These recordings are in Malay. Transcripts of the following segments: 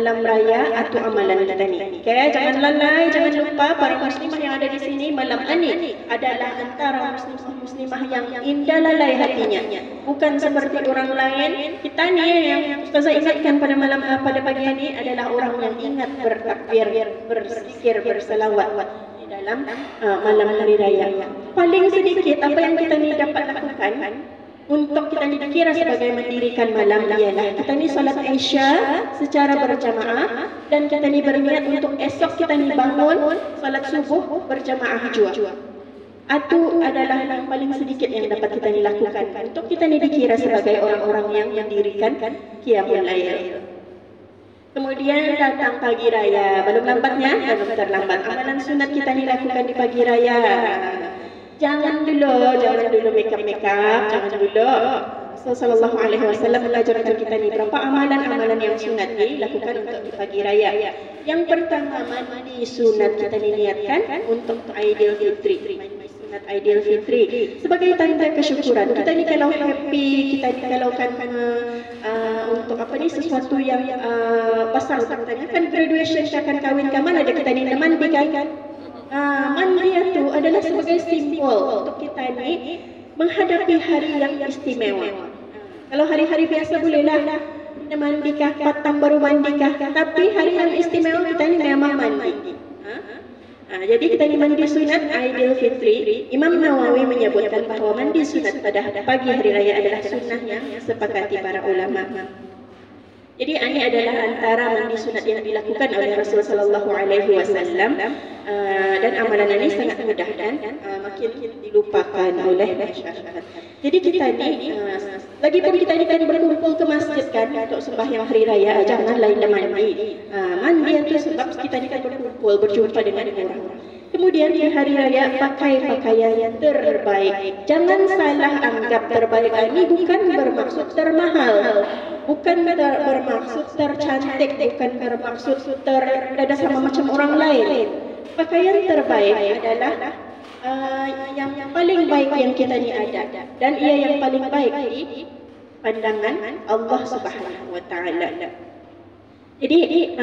malam raya atau amalan kita ni. Okay, jangan lalai, jangan lupa para muslimah yang ada di sini, malam ini adalah antara muslimah yang indah lalai hatinya. Bukan seperti orang lain. Kita ni yang Ustazah ingatkan pada pagi ini adalah orang yang ingat bertakbir, berzikir, berselawat di dalam malam hari raya. Paling sedikit apa yang kita ni dapat lakukan untuk kita ni dikira sebagai mendirikan malam ialah kita ni solat Isya secara berjamaah dan kita ni berniat untuk esok kita ni bangun solat subuh berjamaah juga. Itu adalah yang paling sedikit yang dapat kita ni lakukan untuk kita ni dikira sebagai orang-orang yang mendirikan Qiyamul Lail. Kemudian datang pagi raya, belum lambatnya, belum terlambat. Amalan sunat kita ni lakukan di pagi raya. Jangan dulu make up, jangan dulu. Sallallahu alaihi wasallam mengajarkan kita ni berapa amalan-amalan yang sunat dilakukan untuk di pagi raya. Yang pertama, mandi sunat kita niatkan untuk Aidilfitri. Sunat Aidilfitri sebagai tanda kesyukuran. Kita ni kalau happy, kita ni kalau untuk sesuatu yang besar katanya kan graduation akan kahwin ke mana ada kita ni mandi kan. Mandi itu adalah sebagai simbol untuk kita ni menghadapi hari yang istimewa. Kalau hari-hari biasa bolehlah kita mandikah, petang baru mandikah, tapi hari yang istimewa kita ni memang mandi. Jadi kita ni mandi sunat Aidilfitri. Imam Nawawi menyebutkan bahawa mandi sunat pada pagi hari raya adalah sunnah yang sepakati para ulama. Jadi ini adalah antara mandi sunat yang dilakukan oleh Rasulullah Sallallahu Alaihi Wasallam dan amalan ini sangat mudah dan makin dilupakan oleh masyarakat. Jadi kita ni, lagipun kita ni kan berkumpul ke masjid kan untuk sembahyang hari raya, jangan lain mandi. Mandi itu sebab kita ni kan berkumpul, berjumpa dengan orang. Kemudian di hari raya pakai pakaian yang terbaik. Jangan salah anggap terbaik ini bukan bermaksud termahal, bukan bermaksud tercantik, bukan bermaksud ada sama macam orang lain. Pakaian terbaik adalah yang paling baik yang kita ni ada, dan ia yang paling baik di pandangan Allah Subhanahu Wa Taala. Jadi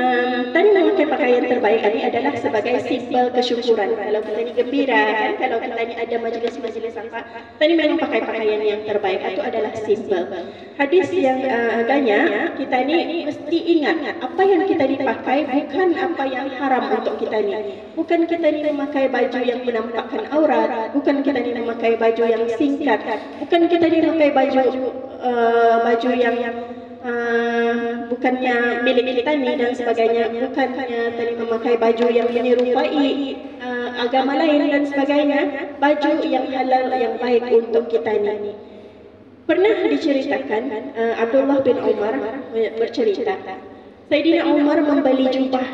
tadi memakai pakaian terbaik ini adalah sebagai simbol kesyukuran. Kalau kita ni gembira kan, kalau kita ni ada majlis-majlis apa, tadi memang pakai pakaian yang terbaik itu adalah simbol. Hadis yang agaknya kita ni mesti ingat apa yang kita dipakai bukan apa yang haram untuk kita ni. Bukan kita ni memakai baju yang menampakkan aurat, bukan kita ni memakai baju yang singkat, bukan kita ni memakai baju yang bukannya milik kita ni dan sebagainya, bukannya tadi memakai baju yang menyerupai agama lain dan sebagainya, baju yang halal yang baik untuk kita ni. Pernah diceritakan Abdullah bin Umar bercerita, Sayyidina Umar membeli jubah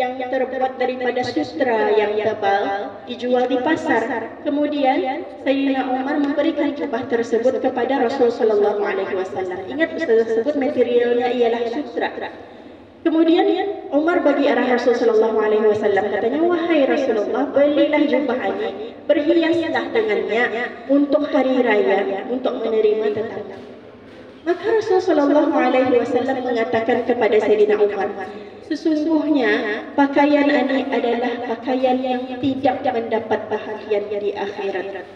yang terbuat daripada sutra yang tebal dijual di pasar. Kemudian Sayyidina Umar memberikan jubah tersebut kepada Rasul Sallallahu Alaihi Wasallam. Ingat tersebut materialnya ialah sutra. Kemudian Umar bagi arah Rasul Sallallahu Alaihi Wasallam, katanya, wahai Rasulullah, belilah jubah ini, berhiaslah dengannya untuk hari raya, untuk menerima tetamu. Maka Rasul Sallallahu Alaihi Wasallam mengatakan kepada Sayyidina Umar, sesungguhnya pakaian ini adalah pakaian yang tidak mendapat bahagian di akhirat.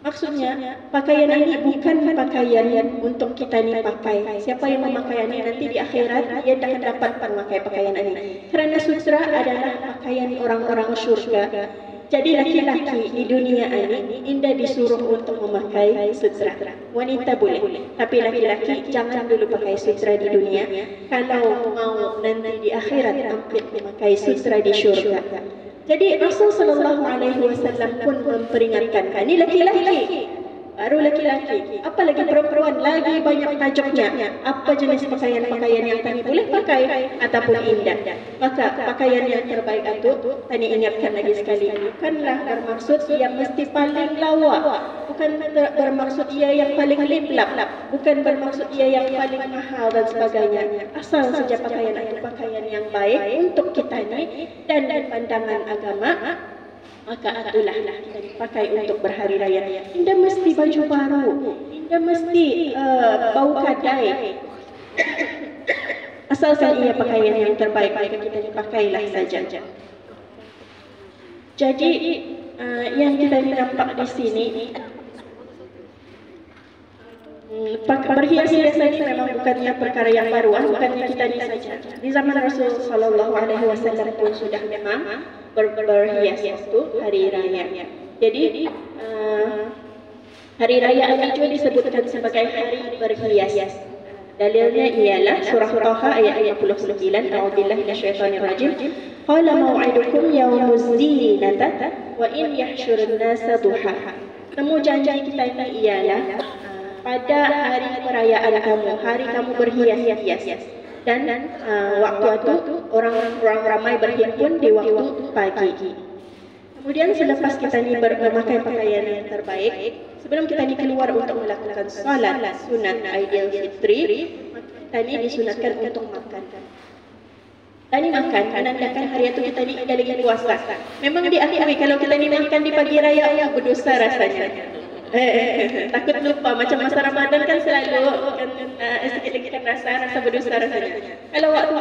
Maksudnya, pakaian ini bukan pakaian yang untuk kita ni pakai. Siapa yang memakai ini nanti di akhirat, dia tak dapat memakai pakaian ini. Kerana sutra adalah pakaian orang-orang syurga. Jadi laki-laki di dunia ini indah disuruh untuk memakai sutra. Wanita boleh, tapi laki-laki jangan dulu pakai sutra di dunia. Kalau mau nanti di akhirat ampun memakai sutra di syurga. Jadi Rasul Sallallahu Alaihi Wasallam pun memperingatkan, ini laki-laki, baru laki-laki, apalagi perempuan lagi banyak tajuknya. Apa jenis pakaian-pakaian yang tadi boleh pakai ataupun indah. Maka pakaian yang terbaik itu tadi ingatkan lagi sekali, bukanlah bermaksud yang mesti paling lawa, bukan bermaksud ia yang paling liplap, bukan bermaksud ia yang paling mahal dan sebagainya. Asal saja pakaian itu pakaian yang baik untuk kita ni dan pandangan agama, maka itulah kita dipakai untuk berhari raya. Tidak mesti baju baru, tidak mesti bau kadai. Asalkan ia pakaian yang terbaik, maka kita pakailah saja. Jadi yang kita nampak di sini, berhias-hias ini memang bukannya perkara yang baru, bukannya kita ini saja. Di zaman Rasul Sallallahu Alaihi Wasallam pun sudah memang berhias waktu hari raya. Jadi hari raya ini juga disebutkan sebagai hari berhias. Dalilnya ialah surah Taha ayat 59, A'udzubillahi minasyaitonir rajim. Qala mau'idukum yaumuz zinata wa in yahsyurun nasa duha. Temu janji kita ini ialah pada hari perayaan kamu, hari kamu berhias-hias. Dan waktu itu orang ramai berhimpun di waktu pagi. Kemudian selepas kita ini memakai pakaian yang terbaik, sebelum kita ini keluar untuk melakukan salat sunat Aidil Fitri, kita ini disunatkan untuk makan. Tadi makan menandakan hari itu kita ini ada lagi puasa. Memang diakui kalau kita ini makan di pagi raya, berdosa rasanya. Takut lupa, macam masa Ramadan kan selalu sedikit lagi kan rasa berdosa rasanya. Kalau waktu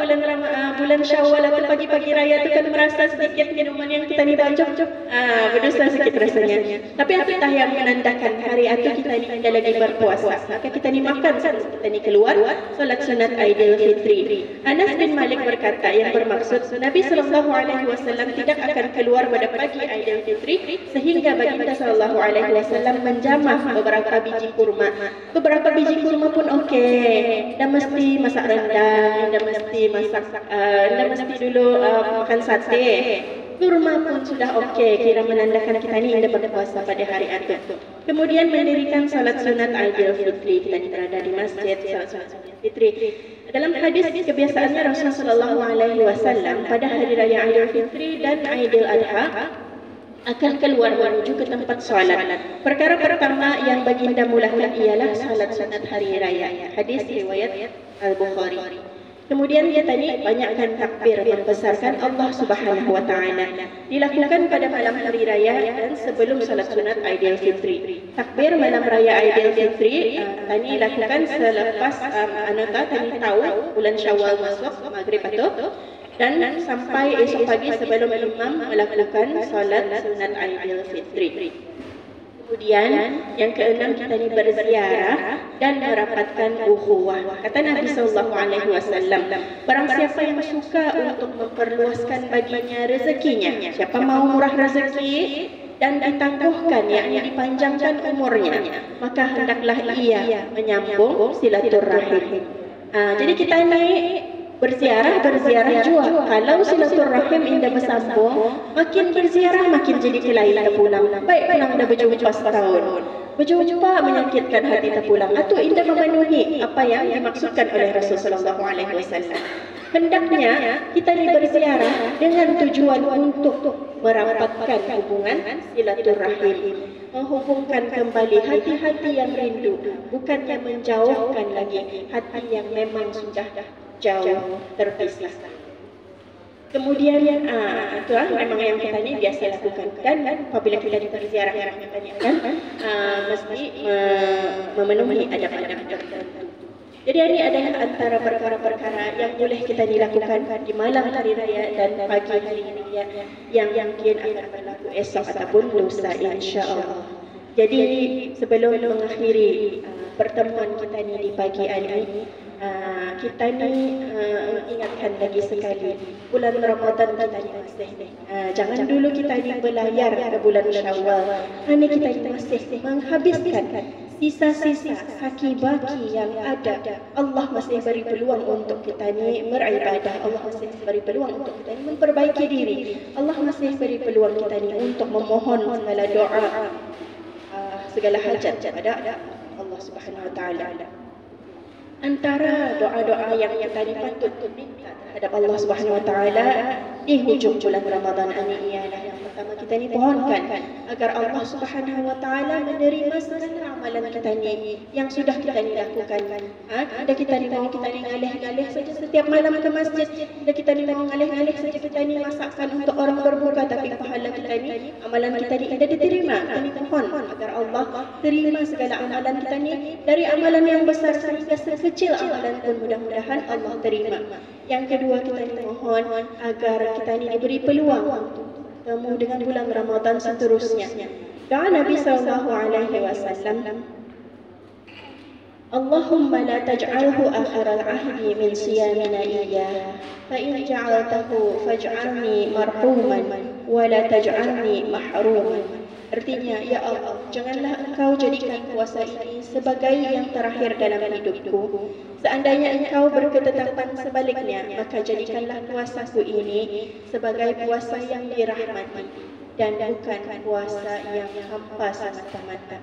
bulan Syawal atau pagi-pagi raya itu kan merasa sedikit minuman yang kita ni baca, berdosa sedikit rasanya. Tapi apakah yang menandakan hari itu kita ni ada lagi berpuasa? Maka kita ni makan sebelum kita ni keluar solat sunat Aidil Fitri. Anas bin Malik berkata yang bermaksud Nabi Sallallahu Alaihi Wasallam tidak akan keluar pada pagi Aidil Fitri sehingga baginda Sallallahu Alaihi Wasallam jamah beberapa biji kurma. Beberapa biji kurma pun okey. Dah mesti masak rendang, dah mesti dulu makan sate. Kurma pun sudah okey, kira menandakan kita ni ada berpuasa pada hari itu. Kemudian mendirikan salat sunat Aidil Fitri. Kita ni berada di masjid salat sunat Fitri. Dalam hadis kebiasaannya Rasulullah Sallallahu Alaihi Wasallam pada hari raya Aidil Fitri dan Aidil Adha akan keluar menuju ke tempat salat. Perkara pertama yang baginda mulakan ialah salat sunat hari raya. Hadis riwayat Al-Bukhari. Kemudian kita ni banyakkan takbir membesarkan Allah Subhanahu Wa Taala. Dilakukan pada malam hari raya dan sebelum salat sunat Aidil Fitri. Takbir malam raya Aidil Fitri tadi lakukan selepas tadi tahu bulan Syawal masuk maghrib itu. Dan sampai esok pagi sebelum imam melakukan salat sunat Aidil Fitri. Kemudian yang keenam kita ni berziarah dan merapatkan ukhuwah. Kata Nabi Sallallahu Alaihi Wasallam, barang siapa yang suka untuk memperluaskan baginya rezekinya, siapa mau murah rezeki dan ditangguhkan, yakni dipanjangkan umurnya, maka hendaklah ia menyambung silaturahim. Jadi kita ni berziarah juga. Kalau silaturahim indah bersambung, makin berziarah makin jadi kelai terpulang. Baik pulang dah berjumpa setahun, berjumpa menyakitkan hati terpulang. Atau indah memenuhi apa yang dimaksudkan oleh Rasulullah Sallallahu Alaihi Wasallam. Hendaknya kita ni berziarah dengan tujuan untuk merapatkan hubungan silaturahim, menghubungkan kembali hati-hati yang rindu, bukannya menjauhkan lagi hati yang memang sudah jauh terpisah. Kemudian memang yang kita ni biasa lakukan, dan apabila kita berziarah kan mesti memenuhi adab-adab tertentu. Jadi ini adalah antara perkara-perkara yang boleh kita dilakukan di malam hari raya dan pagi hari raya yang mungkin akan berlaku esok ataupun lusa insya-Allah. Jadi sebelum mengakhiri pertemuan kita ni di pagi hari, kita ni ingatkan lagi sekali bulan Ramadan kita ni masih jangan dulu kita ni berlayar ke bulan Syawal. Ini kita ni masih menghabiskan sisa-sisa kaki-baki yang ada. Allah masih beri peluang untuk kita ni beribadah. Allah masih beri peluang untuk kita ni memperbaiki diri. Allah masih beri peluang kita ni untuk memohon segala doa, segala hajat kepada Allah Subhanahu Wa Taala. Antara doa-doa yang kita patut minta terhadap Allah Subhanahu Wa Taala di hujung bulan Ramadan ini ialah yang pertama, kita ni pohonkan agar Allah Subhanahu Wa Taala menerima segala amalan kita ni yang sudah kita ni lakukan. Ada kita ni mau kita ni ngalih-ngalih saja setiap malam ke masjid, ada kita ni mau ngalih-ngalih saja kita ni masakkan untuk orang berbuka, tapi pahala kita ni, amalan kita ni tidak diterima. Kita mohon agar Allah terima segala amalan kita ni, dari amalan yang besar sehingga sekecil amalan pun mudah-mudahan Allah terima. Yang kedua, kita ni mohon agar kita ni diberi peluang untuk bertemu dengan bulan Ramadan seterusnya. Doa Nabi SAW, Allahumma la taj'alhu akhiral ahdi min siyamina iyyah, fa in ja'altahu faj'alni marhuman wa la taj'alni mahruman. Artinya, ya Allah, janganlah Engkau jadikan puasa ini sebagai yang terakhir dalam hidupku. Seandainya Engkau berketetapan sebaliknya, maka jadikanlah puasaku ini sebagai puasa yang dirahmati dan bukan puasa yang hampa semata-mata.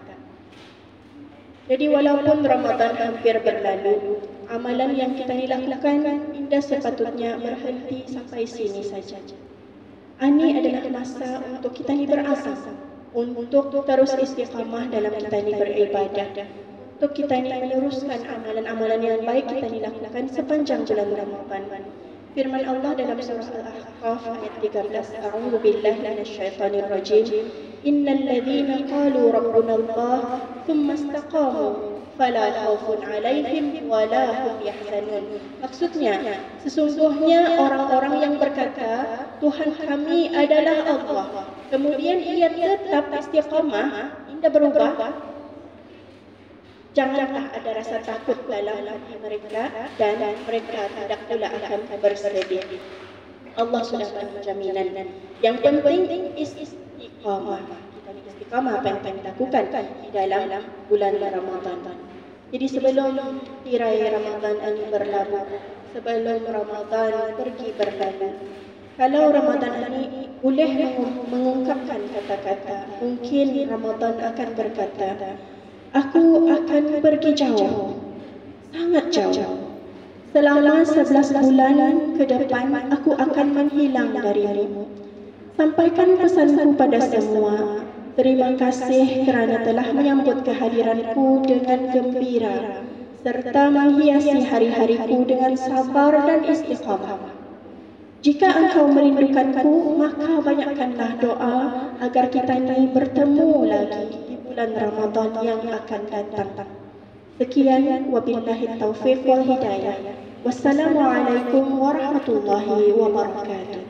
Jadi walaupun Ramadan hampir berlalu, amalan yang kita lakukan tidak sepatutnya berhenti sampai sini saja. Ini adalah masa untuk kita ni berasam, untuk terus istiqamah dalam kita ni beribadah, untuk kita ni meneruskan amalan-amalan yang baik kita ni lakukan sepanjang bulan Ramadan. Firman Allah dalam surah Al-Ahqaf ayat 13, A'udzu billahi minasyaitonir rajim. Innal ladzina qalu rabbuna Allah thumma istaqamu fala khaufun 'alaihim wala hum yahzanun. Maksudnya, sesungguhnya orang-orang yang berkata Tuhan kami adalah Allah, kemudian ia tetap istiqamah, tidak berubah, janganlah ada rasa takut dalam hati mereka dan mereka tidak pula akan bersedih. Allah sudah beri jaminan. Yang penting istiqamah. Kita istiqamah apa yang kita lakukan di dalam bulan Ramadan. Jadi sebelum tirai Ramadan ini berlalu, sebelum Ramadan pergi berlalu, kalau Ramadan ini boleh mengungkapkan kata-kata, mungkin Ramadan akan berkata, aku akan pergi jauh, sangat jauh. Selama 11 bulan ke depan, aku akan menghilang darimu. Sampaikan pesanku pada semua. Terima kasih kerana telah menyambut kehadiranku dengan gembira, serta menghiasi hari-hariku dengan sabar dan istiqamah. Jika engkau merindukanku, maka banyakkanlah doa agar kita ini bertemu lagi di bulan Ramadan yang akan datang. Sekian, wabillahi taufiq wal hidayah. Wassalamualaikum warahmatullahi wabarakatuh.